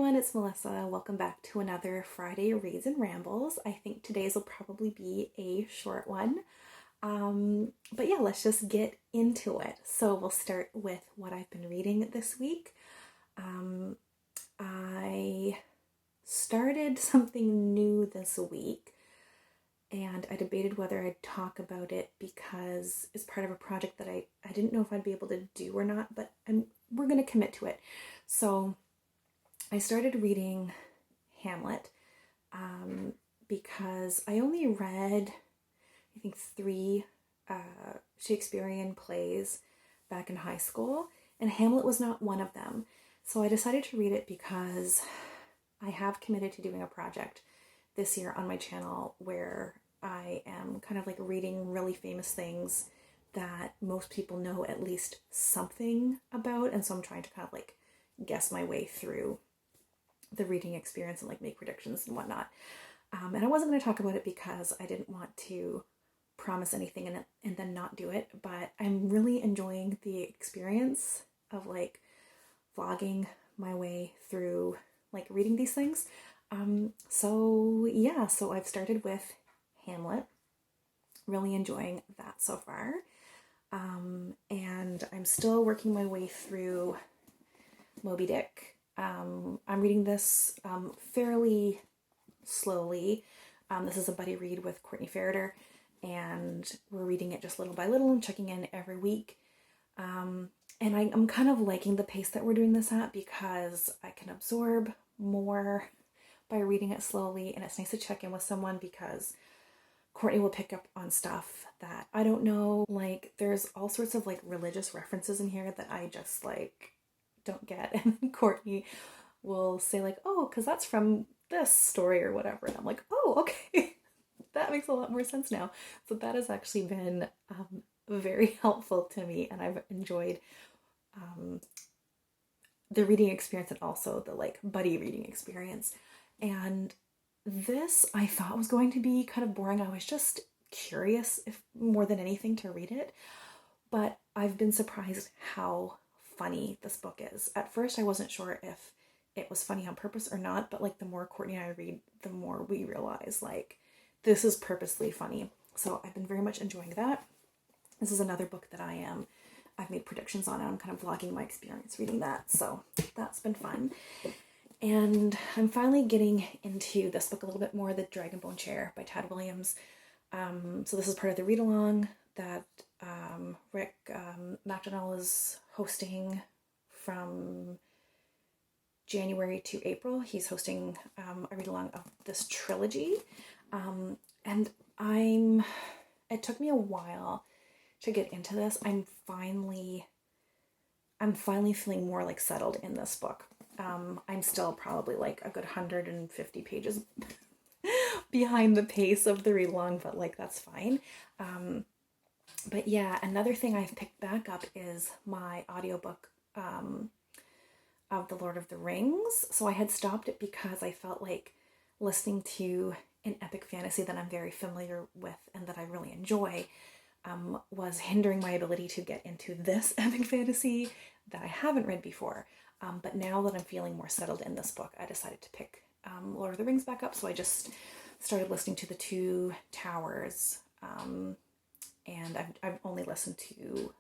everyone, it's Melissa. Welcome back to another Friday Reads and Rambles. I think today's will probably be a short one. But yeah, let's just get into it. So we'll start with what I've been reading this week. I started something new this week and I debated whether I'd talk about it because it's part of a project that I didn't know if I'd be able to do or not, but we're going to commit to it. So I started reading Hamlet because I only read, I think, 3 Shakespearean plays back in high school, and Hamlet was not one of them. So I decided to read it because I have committed to doing a project this year on my channel where I am kind of like reading really famous things that most people know at least something about, and so I'm trying to kind of like guess my way through the reading experience and like make predictions and whatnot. And I wasn't going to talk about it because I didn't want to promise anything and then not do it, but I'm really enjoying the experience of like vlogging my way through like reading these things. So I've started with Hamlet, really enjoying that so far. And I'm still working my way through Moby Dick. I'm reading this fairly slowly. This is a buddy read with Courtney Ferriter, and we're reading it just little by little and checking in every week. And I'm kind of liking the pace that we're doing this at because I can absorb more by reading it slowly, and it's nice to check in with someone because Courtney will pick up on stuff that I don't know. Like, there's all sorts of like religious references in here that I just like don't get, and Courtney will say like, oh, because that's from this story or whatever, and I'm like, oh, okay. That makes a lot more sense now. So that has actually been very helpful to me, and I've enjoyed the reading experience and also the like buddy reading experience. And this I thought was going to be kind of boring. I was just curious, if more than anything, to read it, but I've been surprised how funny this book is. At first I wasn't sure if it was funny on purpose or not, but like the more Courtney and I read, the more we realize like this is purposely funny. So I've been very much enjoying that. This is another book that I've made predictions on, and I'm kind of vlogging my experience reading that. So that's been fun. And I'm finally getting into this book a little bit more, The Dragonbone Chair by Tad Williams. So this is part of the read-along that Rick MacDonnell is hosting from January to April. He's hosting a read-along of this trilogy. And it took me a while to get into this. I'm finally feeling more like settled in this book. I'm still probably like a good 150 pages behind the pace of the read-along, but like that's fine. But yeah, another thing I've picked back up is my audiobook of The Lord of the Rings. So I had stopped it because I felt like listening to an epic fantasy that I'm very familiar with and that I really enjoy was hindering my ability to get into this epic fantasy that I haven't read before. But now that I'm feeling more settled in this book, I decided to pick Lord of the Rings back up. So I just started listening to The Two Towers, and I've only listened to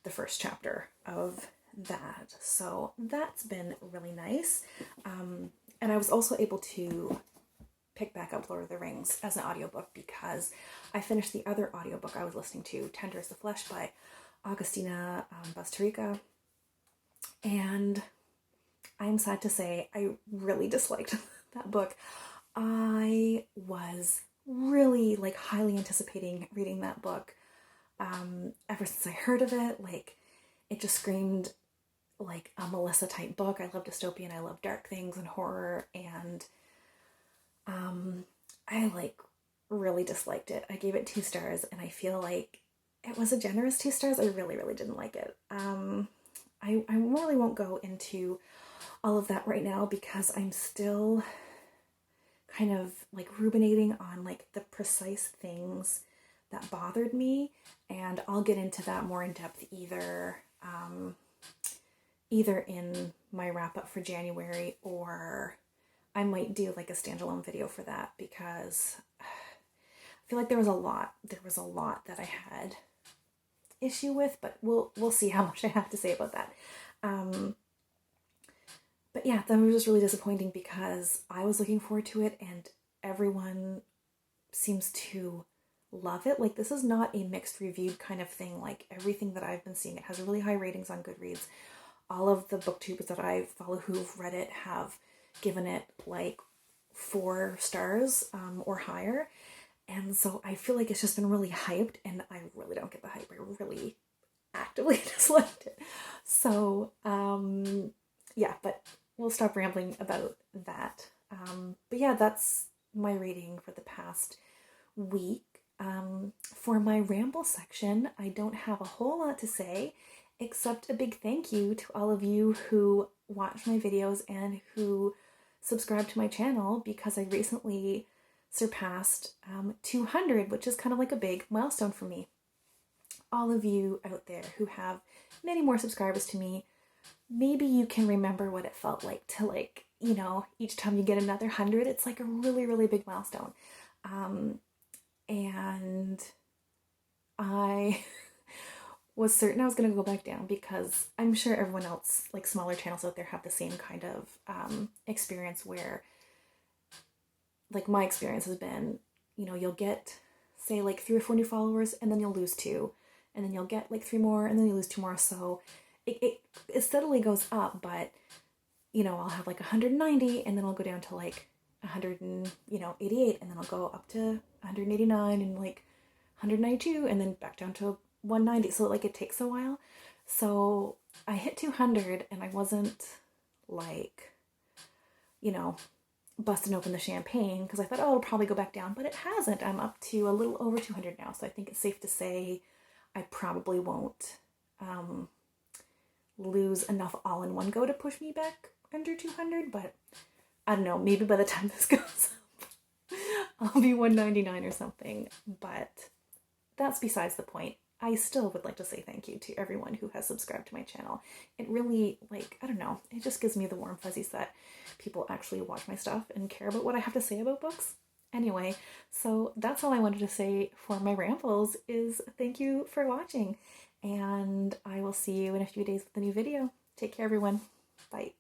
the first chapter of that. So that's been really nice. And I was also able to pick back up Lord of the Rings as an audiobook because I finished the other audiobook I was listening to, Tender as the Flesh by Agustina Bastarrica. And I'm sad to say I really disliked that book. I was really like highly anticipating reading that book ever since I heard of it. Like, it just screamed like a Melissa type book. I love dystopian, I love dark things and horror, and I like really disliked it. I gave it 2 stars, and I feel like it was a generous 2 stars. I really didn't like it. I really won't go into all of that right now because I'm still kind of like ruminating on like the precise things that bothered me, and I'll get into that more in depth either in my wrap up for January, or I might do like a standalone video for that, because I feel like there was a lot that I had issue with, but we'll see how much I have to say about that. But yeah, that was just really disappointing because I was looking forward to it and everyone seems to love it. Like, this is not a mixed reviewed kind of thing. Like, everything that I've been seeing, it has really high ratings on Goodreads. All of the booktubers that I follow who've read it have given it like 4 stars or higher. And so I feel like it's just been really hyped, and I really don't get the hype. I really actively disliked it. So yeah, but we'll stop rambling about that. But yeah, that's my reading for the past week. For my ramble section, I don't have a whole lot to say, except a big thank you to all of you who watch my videos and who subscribe to my channel, because I recently surpassed 200, which is kind of like a big milestone for me. All of you out there who have many more subscribers to me, maybe you can remember what it felt like to, like, you know, each time you get another 100, it's like a really, really big milestone. And I was certain I was going to go back down, because I'm sure everyone else, like smaller channels out there, have the same kind of experience where, like, my experience has been, you know, you'll get, say, like 3 or 4 new followers, and then you'll lose 2, and then you'll get like 3 more, and then you lose 2 more. So it steadily goes up, but, you know, I'll have like 190, and then I'll go down to like 188, and then I'll go up to 189 and like 192, and then back down to 190. So like it takes a while. So I hit 200, and I wasn't like, you know, busting open the champagne, because I thought, oh, it'll probably go back down, but it hasn't. I'm up to a little over 200 now, so I think it's safe to say I probably won't lose enough all in one go to push me back under 200, but I don't know, maybe by the time this goes up, I'll be 199 or something, but that's besides the point. I still would like to say thank you to everyone who has subscribed to my channel. It really, like, I don't know, it just gives me the warm fuzzies that people actually watch my stuff and care about what I have to say about books. Anyway, so that's all I wanted to say for my rambles, is thank you for watching, and I will see you in a few days with a new video. Take care, everyone. Bye.